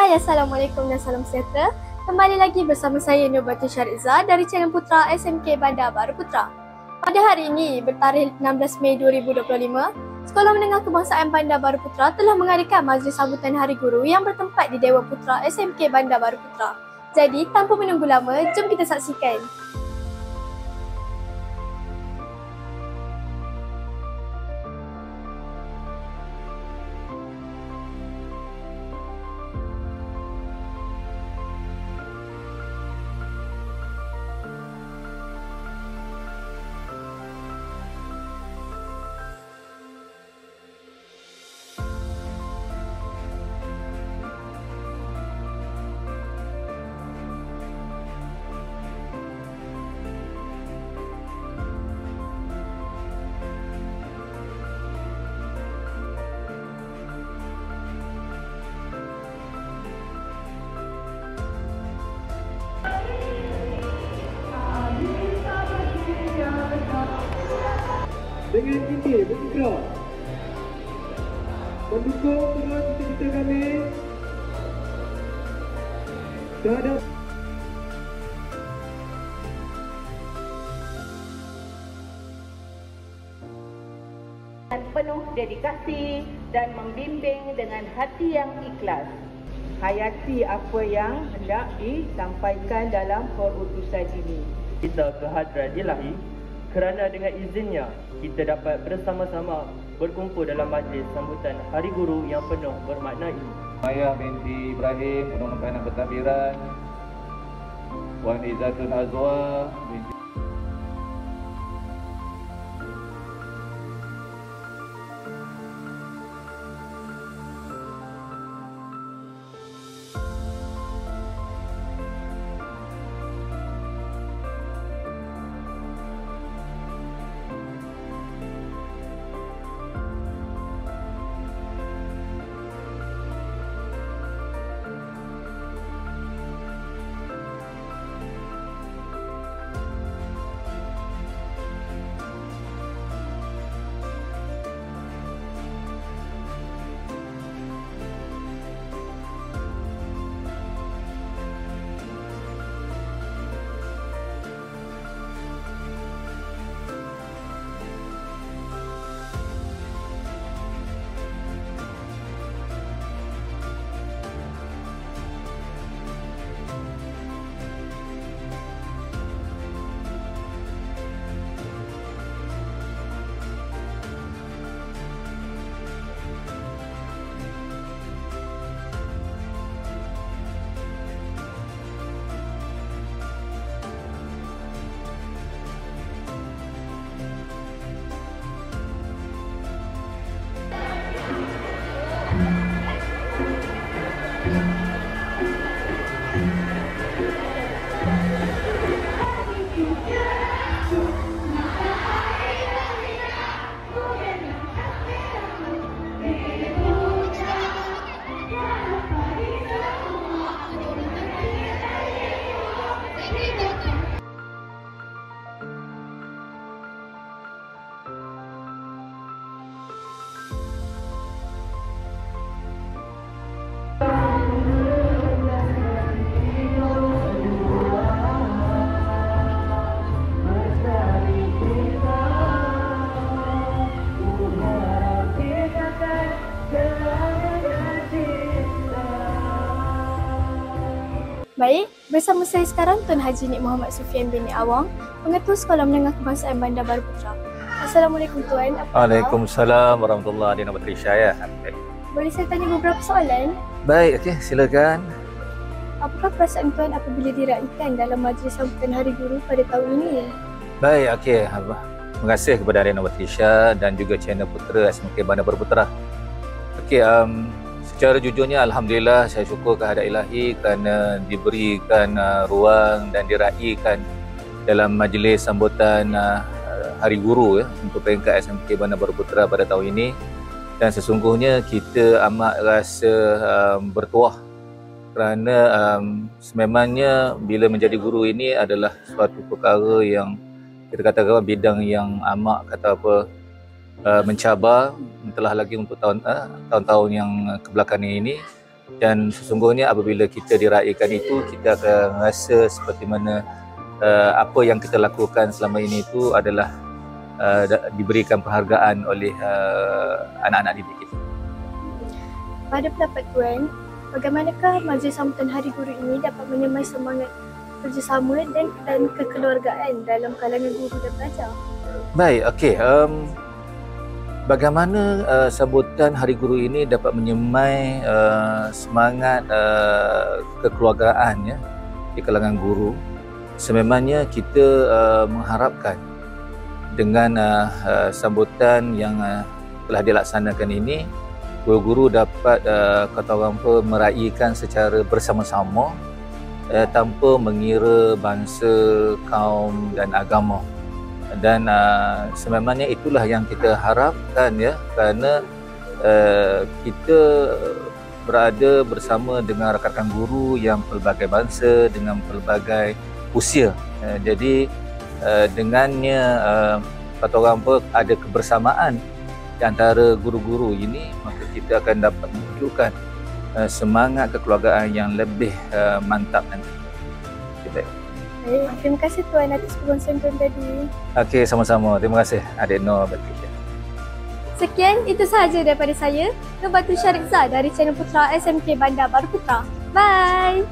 Hai, Assalamualaikum dan salam sejahtera. Kembali lagi bersama saya Nurbatul Syariza dari channel Putra SMK Bandar Baru Putra. Pada hari ini, bertarikh 16 Mei 2025, Sekolah Menengah Kebangsaan Bandar Baru Putra telah mengadakan majlis sambutan Hari Guru yang bertempat di Dewan Putra SMK Bandar Baru Putra. Jadi, tanpa menunggu lama, jom kita saksikan. Dengan tinggi bergerak mendukung semua cita-cita kami terhadap penuh dedikasi dan membimbing dengan hati yang ikhlas. Hayati apa yang hendak disampaikan dalam perutusan ini. Kita ke hadrat Ilahi kerana dengan izinnya kita dapat bersama-sama berkumpul dalam majlis sambutan Hari Guru yang penuh bermakna ini. Maya binti Ibrahim, penolong pelayanan pentadbiran, Puan Izzatul Azwa binti Baik, bersama saya sekarang Tun Haji Nik Muhammad Sufian bin Awang, Pengetua Sekolah Menengah Kebangsaan Bandar Baru Putra. Assalamualaikum Tuan. Waalaikumsalam warahmatullahi wabarakatuh. Boleh saya tanya beberapa soalan? Baik, okey, silakan. Apakah perasaan Tuan apabila diraikan dalam majlis sambutan Hari Guru pada tahun ini? Baik, okey. Terima kasih kepada Ariana Batrisha dan juga channel Putra SMK Bandar Baru Putra. Okey, secara jujurnya Alhamdulillah saya syukur kehadrat Ilahi kerana diberikan ruang dan diraikan dalam majlis sambutan Hari Guru untuk peringkat SMK Bandar Baru Putra pada tahun ini. Dan sesungguhnya kita amat rasa bertuah kerana sememangnya bila menjadi guru ini adalah suatu perkara yang kita katakan bidang yang amat mencabar, telah lagi untuk tahun-tahun yang kebelakangan ini. Dan sesungguhnya apabila kita diraikan itu, kita akan rasa seperti mana apa yang kita lakukan selama ini itu adalah diberikan penghargaan oleh anak-anak didik kita. Pada pendapat Tuan, bagaimanakah majlis sambutan Hari Guru ini dapat menyemai semangat kerjasama dan kekeluargaan dalam kalangan guru dan pelajar? Baik, okey. Bagaimana sambutan Hari Guru ini dapat menyemai semangat kekeluargaan ya di kalangan guru? Sememangnya kita mengharapkan dengan sambutan yang telah dilaksanakan ini, guru-guru dapat kata orang apa, meraihkan secara bersama-sama tanpa mengira bangsa, kaum dan agama. Dan sememangnya itulah yang kita harapkan ya, kerana kita berada bersama dengan rakan-rakan guru yang pelbagai bangsa dengan pelbagai usia. Jadi dengannya kata orang apa, ada kebersamaan di antara guru-guru ini, maka kita akan dapat menunjukkan semangat kekeluargaan yang lebih mantap nanti. Okay, baik. Baik, terima kasih Tuan atas perkongsian Tuan tadi. Okey, sama-sama. Terima kasih Adik Nur Batrisya. Sekian, itu sahaja daripada saya, Nur Batu Syariza dari channel Putra SMK Bandar Baru Putra. Bye!